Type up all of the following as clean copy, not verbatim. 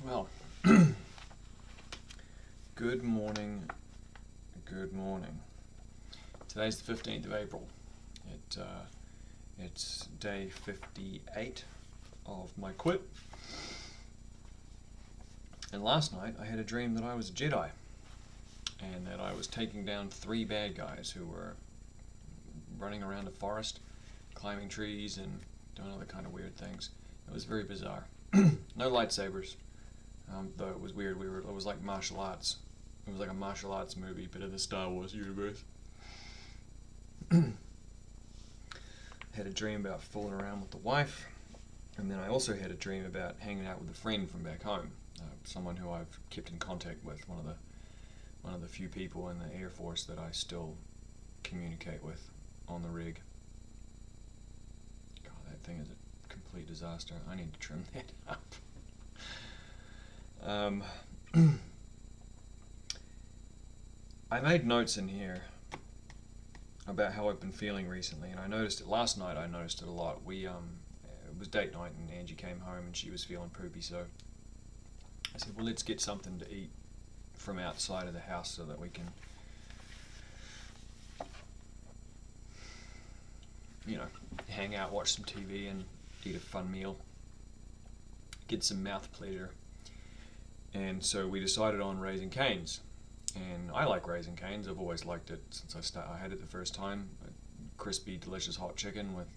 Well, good morning, good morning. Today's the 15th of April. It's day 58 of my quit. And last night I had a dream that I was a Jedi and that I was taking down 3 bad guys who were running around a forest, climbing trees and doing other kind of weird things. It was very bizarre. No lightsabers. Though it was weird, it was like martial arts. It was like a martial arts movie, but in the Star Wars universe. Had a dream about fooling around with the wife, and then I also had a dream about hanging out with a friend from back home, someone who I've kept in contact with, one of the few people in the Air Force that I still communicate with on the rig. God, that thing is a complete disaster. I need to trim that up. I made notes in here about how I've been feeling recently, and I noticed it last night. I noticed it a lot. It was date night, and Angie came home, and she was feeling poopy. So I said, "Well, let's get something to eat from outside of the house so that we can, hang out, watch some TV, and eat a fun meal, get some mouth pleasure." And so we decided on Raising Cane's, and I like Raising Cane's. I've always liked it since I had it the first time. Crispy, delicious hot chicken with,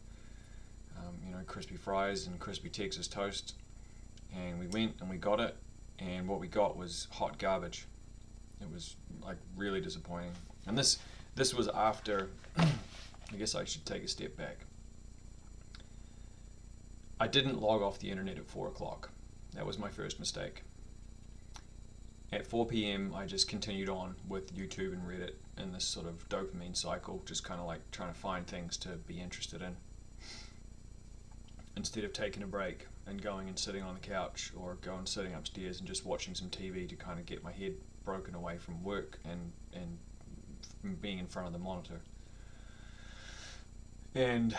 crispy fries and crispy Texas toast. And we went and we got it, and what we got was hot garbage. It was like really disappointing. And this was after. I guess I should take a step back. I didn't log off the internet at 4 o'clock. That was my first mistake. At 4 p.m. I just continued on with YouTube and Reddit in this sort of dopamine cycle, just kind of like trying to find things to be interested in, instead of taking a break and going and sitting on the couch or going sitting upstairs and just watching some TV to kind of get my head broken away from work and from being in front of the monitor. And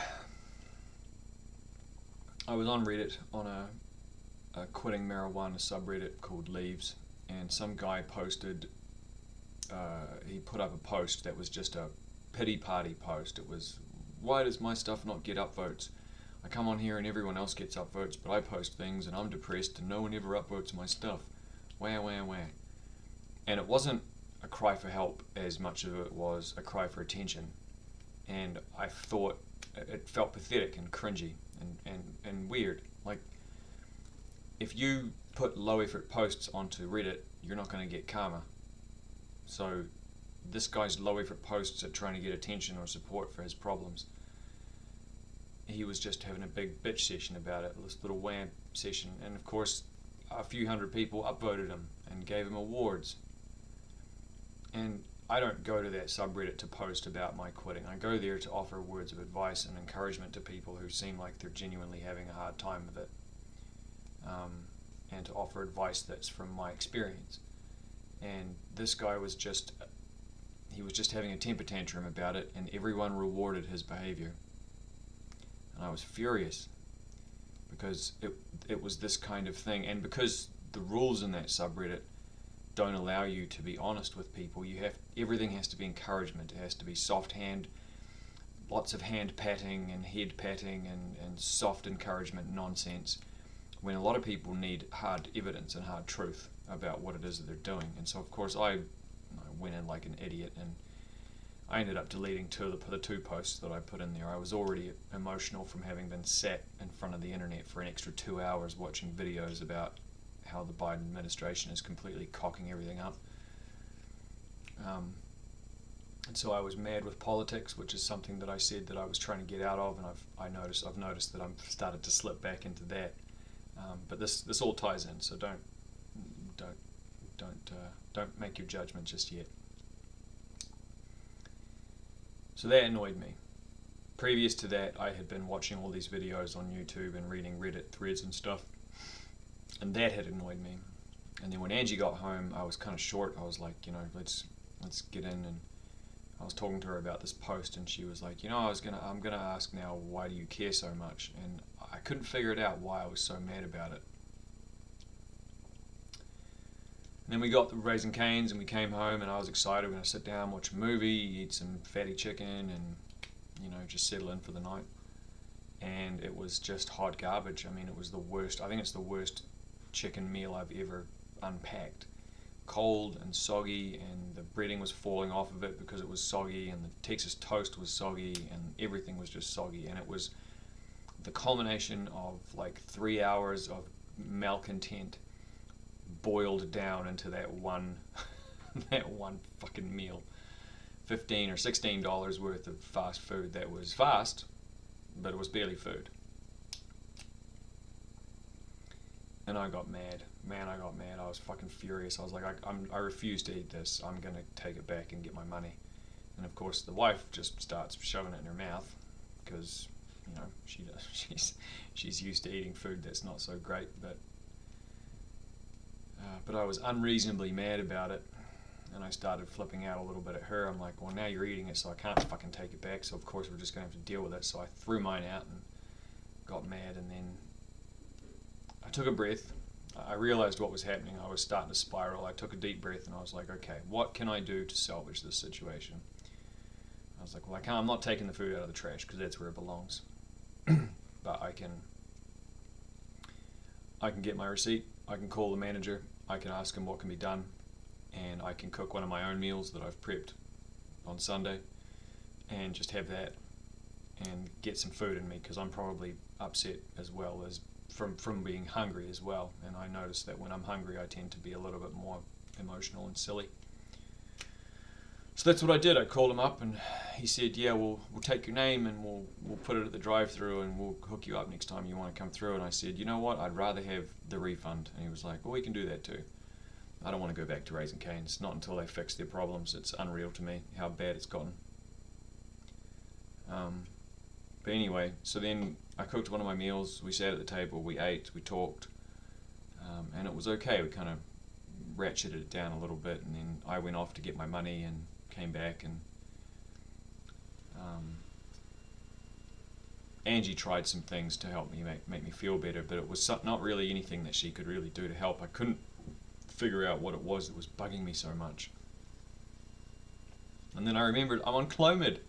I was on Reddit on a quitting marijuana subreddit called Leaves, and some guy posted, he put up a post that was just a pity party post. It was, "Why does my stuff not get upvotes? I come on here and everyone else gets upvotes, but I post things and I'm depressed and no one ever upvotes my stuff. Wah, wah, wah." And it wasn't a cry for help as much as it was a cry for attention. And I thought it felt pathetic and cringy and weird. Like, if you put low effort posts onto Reddit, you're not going to get karma. So this guy's low effort posts are trying to get attention or support for his problems. He was just having a big bitch session about it, this little wham session, and of course a few hundred people upvoted him and gave him awards. And I don't go to that subreddit to post about my quitting. I go there to offer words of advice and encouragement to people who seem like they're genuinely having a hard time with it. And to offer advice that's from my experience. And this guy was just having a temper tantrum about it, and everyone rewarded his behavior. And I was furious because it was this kind of thing, and because the rules in that subreddit don't allow you to be honest with people. Everything has to be encouragement. It has to be soft hand, lots of hand patting and head patting and soft encouragement nonsense, when a lot of people need hard evidence and hard truth about what it is that they're doing. And so of course I went in like an idiot, and I ended up deleting the two posts that I put in there. I was already emotional from having been sat in front of the internet for an extra 2 hours watching videos about how the Biden administration is completely cocking everything up. And so I was mad with politics, which is something that I said that I was trying to get out of, and I've noticed that I've started to slip back into that. But this all ties in, so don't make your judgment just yet. So that annoyed me. Previous to that, I had been watching all these videos on YouTube and reading Reddit threads and stuff, and that had annoyed me. And then when Angie got home, I was kind of short. I was like, let's get in, and I was talking to her about this post, and she was like, I'm gonna ask now, why do you care so much? And I couldn't figure it out why I was so mad about it. And we got the Raising Cane's and we came home and I was excited. We're going to sit down, watch a movie, eat some fatty chicken and, just settle in for the night. And it was just hot garbage. I mean, it was the worst. I think it's the worst chicken meal I've ever unpacked. Cold and soggy, and the breading was falling off of it because it was soggy, and the Texas toast was soggy, and everything was just soggy. And it was the culmination of like 3 hours of malcontent boiled down into that one that one fucking meal. $15 or $16 worth of fast food that was fast, but it was barely food. And I got mad. Man, I got mad. I was fucking furious. I was like, I refuse to eat this. I'm going to take it back and get my money. And of course, the wife just starts shoving it in her mouth because, she does. She's used to eating food that's not so great. But I was unreasonably mad about it. And I started flipping out a little bit at her. I'm like, well, now you're eating it, so I can't fucking take it back. So of course we're just going to have to deal with it. So I threw mine out and got mad. And then I took a breath. I realized what was happening. I was starting to spiral. I took a deep breath and I was like, okay, what can I do to salvage this situation? I was like, well, I'm not taking the food out of the trash because that's where it belongs. But I can get my receipt. I can call the manager. I can ask him what can be done. And I can cook one of my own meals that I've prepped on Sunday and just have that and get some food in me because I'm probably upset as well as from being hungry as well. And I notice that when I'm hungry I tend to be a little bit more emotional and silly. So that's what I did. I called him up and he said, yeah, we'll take your name and we'll put it at the drive-thru and we'll hook you up next time you want to come through. And I said, you know what, I'd rather have the refund. And he was like, well, we can do that too. I don't want to go back to Raising Cane's. Not until they fix their problems. It's unreal to me how bad it's gotten. But anyway, so then I cooked one of my meals. We sat at the table. We ate. We talked. And it was okay. We kind of ratcheted it down a little bit. And then I went off to get my money and came back. And Angie tried some things to help me make me feel better. But it was not really anything that she could really do to help. I couldn't figure out what it was that was bugging me so much. And then I remembered I'm on Clomid.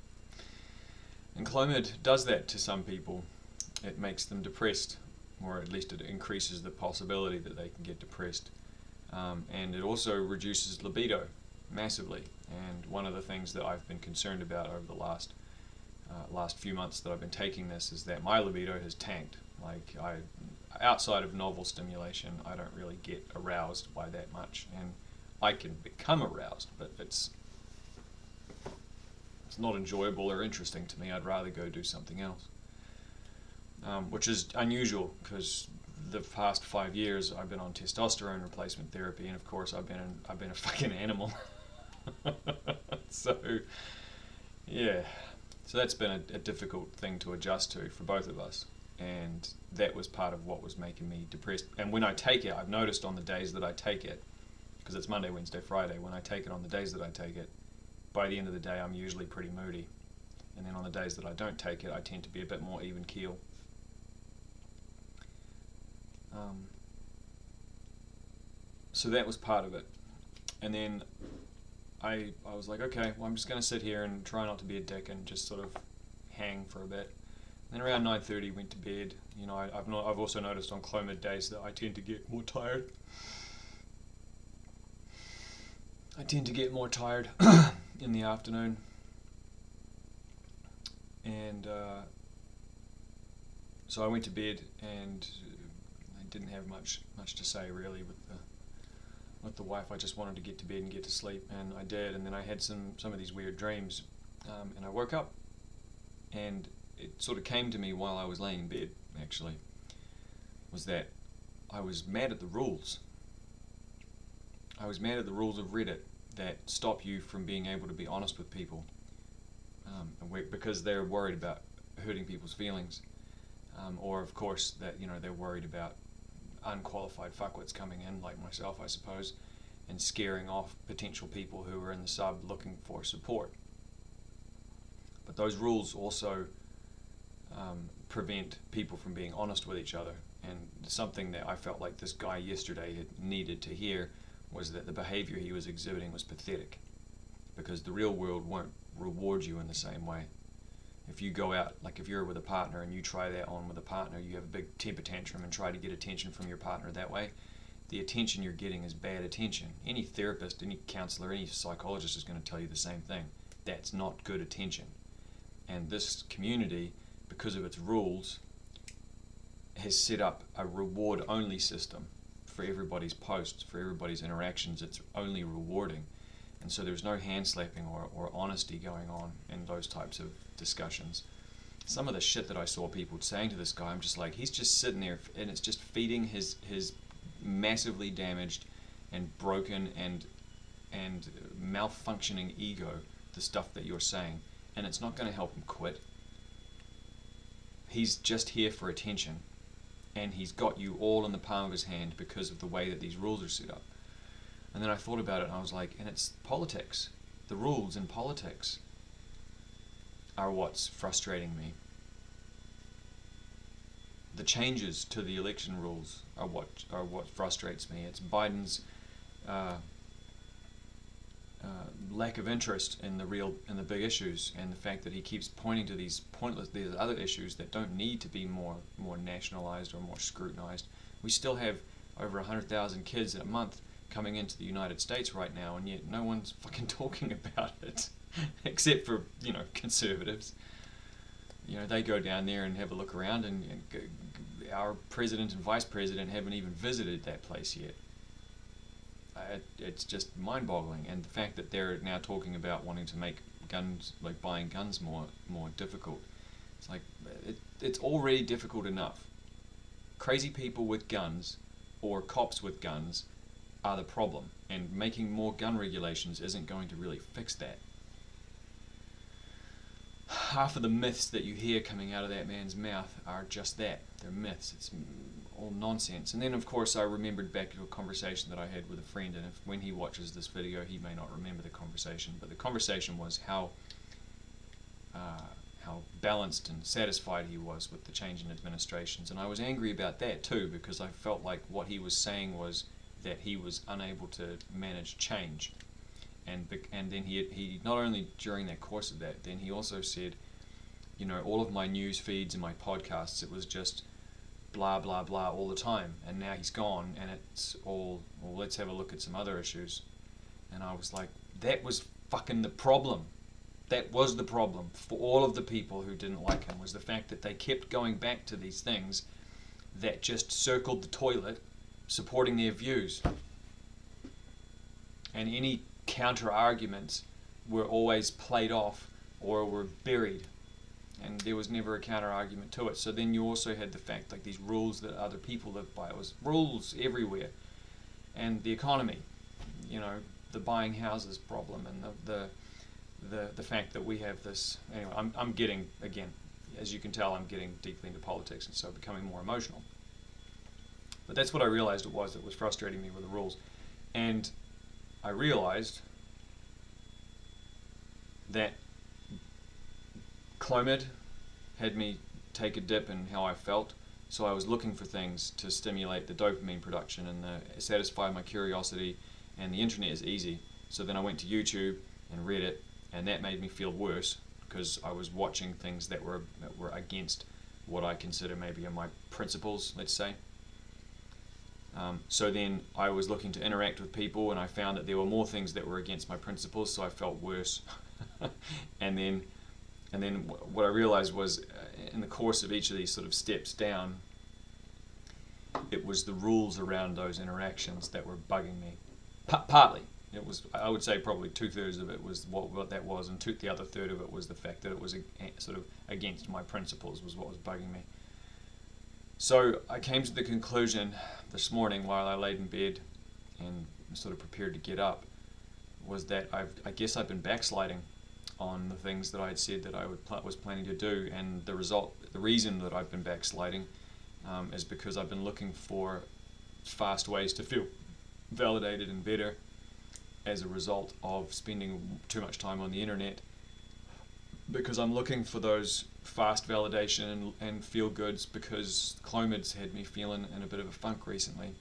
And Clomid does that to some people. It makes them depressed, or at least it increases the possibility that they can get depressed. And it also reduces libido massively. And one of the things that I've been concerned about over the last few months that I've been taking this is that my libido has tanked. Like outside of novel stimulation, I don't really get aroused by that much, and I can become aroused, but it's not enjoyable or interesting to me. I'd rather go do something else, which is unusual because the past 5 years I've been on testosterone replacement therapy, and of course I've been a fucking animal. So yeah, so that's been a difficult thing to adjust to for both of us. And that was part of what was making me depressed. And when I take it, I've noticed on the days that I take it, because it's Monday, Wednesday, Friday, when I take it on the days that I take it, by the end of the day I'm usually pretty moody. And then on the days that I don't take it, I tend to be a bit more even keel. So that was part of it. And then I was like, okay, well, I'm just going to sit here and try not to be a dick and just sort of hang for a bit. Then around 9:30 went to bed. I've also noticed on Clomid days that I tend to get more tired. In the afternoon. And so I went to bed and I didn't have much to say really with the wife. I just wanted to get to bed and get to sleep, and I did. And then I had some of these weird dreams, and I woke up and it sort of came to me while I was laying in bed, actually, was that I was mad at the rules. I was mad at the rules of Reddit that stop you from being able to be honest with people, because they're worried about hurting people's feelings, or of course that they're worried about unqualified fuckwits coming in, like myself, I suppose, and scaring off potential people who are in the sub looking for support. But those rules also prevent people from being honest with each other, and something that I felt like this guy yesterday had needed to hear was that the behavior he was exhibiting was pathetic, because the real world won't reward you in the same way. If you go out, like if you're with a partner and you try that on with a partner, you have a big temper tantrum and try to get attention from your partner that way, the attention you're getting is bad attention. Any therapist, any counselor, any psychologist is going to tell you the same thing. That's not good attention. And this community, because of its rules, has set up a reward-only system for everybody's posts, for everybody's interactions. It's only rewarding. And so there's no hand-slapping or honesty going on in those types of discussions. Some of the shit that I saw people saying to this guy, I'm just like, he's just sitting there and it's just feeding his massively damaged and broken and malfunctioning ego the stuff that you're saying, and it's not going to help him quit. He's just here for attention, and he's got you all in the palm of his hand because of the way that these rules are set up. And then I thought about it and I was like, and it's politics. The rules in politics are what's frustrating me. The changes to the election rules are what frustrates me. It's Biden's lack of interest in the big issues, and the fact that he keeps pointing to these other issues that don't need to be more nationalized or more scrutinized. We still have over 100,000 kids a month coming into the United States right now, and yet no one's fucking talking about it, except for conservatives. They go down there and have a look around, and our president and vice president haven't even visited that place yet. It's just mind-boggling, and the fact that they're now talking about wanting to make guns, like buying guns, more difficult. It's like it's already difficult enough. Crazy people with guns or cops with guns are the problem, and making more gun regulations isn't going to really fix that. Half of the myths that you hear coming out of that man's mouth are just that. They're myths. It's all nonsense. And then, of course, I remembered back to a conversation that I had with a friend, and when he watches this video, he may not remember the conversation, but the conversation was how balanced and satisfied he was with the change in administrations. And I was angry about that too, because I felt like what he was saying was that he was unable to manage change. And then he not only during that course of that, then he also said, all of my news feeds and my podcasts, it was just blah blah blah all the time, and now he's gone and it's all, well, let's have a look at some other issues. And I was like, that was fucking the problem. That was the problem for all of the people who didn't like him, was the fact that they kept going back to these things that just circled the toilet, supporting their views. And any counter arguments were always played off or were buried, and there was never a counter argument to it. So then you also had the fact, like, these rules that other people live by. It was rules everywhere. And the economy, the buying houses problem, and the fact that we have this. Anyway, I'm getting, again, as you can tell, I'm getting deeply into politics, and so becoming more emotional. But that's what I realized it was frustrating me with the rules. And I realized that Clomid had me take a dip in how I felt, so I was looking for things to stimulate the dopamine production and satisfy my curiosity, and the internet is easy. So then I went to YouTube and read it, and that made me feel worse because I was watching things that were against what I consider maybe are my principles, let's say. So then I was looking to interact with people, and I found that there were more things that were against my principles, so I felt worse. and then what I realized was, in the course of each of these sort of steps down, it was the rules around those interactions that were bugging me. Partly. It was, I would say, probably 2/3 of it was what that was, and the other third of it was the fact that it was sort of against my principles, was what was bugging me. So I came to the conclusion this morning while I laid in bed and sort of prepared to get up, was that I guess I've been backsliding on the things that I had said that I was planning to do, and the reason that I've been backsliding is because I've been looking for fast ways to feel validated and better as a result of spending too much time on the internet, because I'm looking for those fast validation and feel goods, because Clomid's had me feeling in a bit of a funk recently.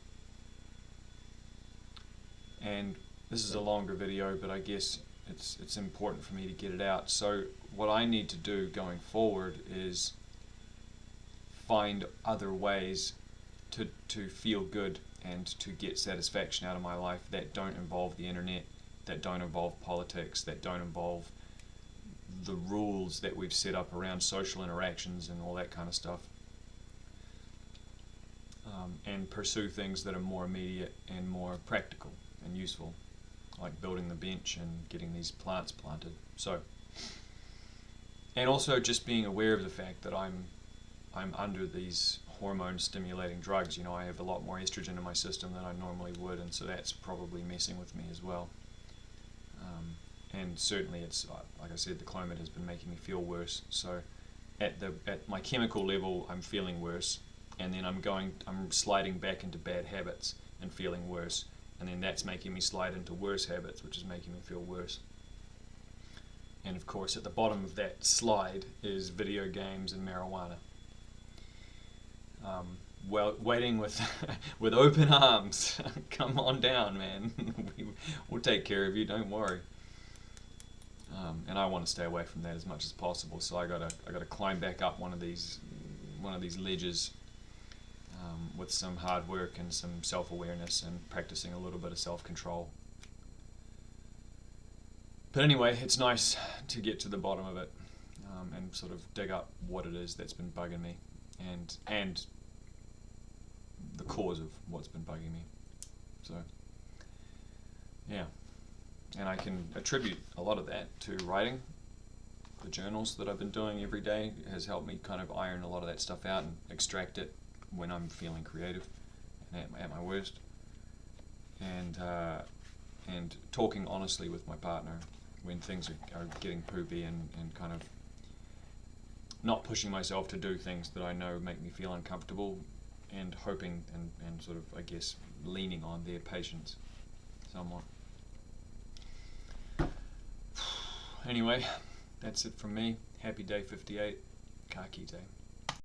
this is a longer video, but I guess it's important for me to get it out. So what I need to do going forward is find other ways to feel good and to get satisfaction out of my life that don't involve the internet, that don't involve politics, that don't involve the rules that we've set up around social interactions and all that kind of stuff. And pursue things that are more immediate and more practical and useful, like building the bench and getting these plants planted. So, and also just being aware of the fact that I'm under these hormone stimulating drugs. I have a lot more estrogen in my system than I normally would, and so that's probably messing with me as well. And certainly it's, like I said, the clomid has been making me feel worse. So at my chemical level, I'm feeling worse, and then I'm sliding back into bad habits and feeling worse, and then that's making me slide into worse habits, which is making me feel worse. And of course, at the bottom of that slide is video games and marijuana. Well, waiting with with open arms. Come on down, man. We'll take care of you. Don't worry. And I want to stay away from that as much as possible. So I gotta climb back up one of these ledges with some hard work and some self-awareness and practicing a little bit of self-control. But anyway, it's nice to get to the bottom of it and sort of dig up what it is that's been bugging me and the cause of what's been bugging me. So, yeah. And I can attribute a lot of that to writing. The journals that I've been doing every day has helped me kind of iron a lot of that stuff out and extract it when I'm feeling creative and at my worst. And talking honestly with my partner when things are getting poopy and kind of not pushing myself to do things that I know make me feel uncomfortable, and hoping and sort of, I guess, leaning on their patience somewhat. Anyway, that's it from me. Happy day 58. Ka kite.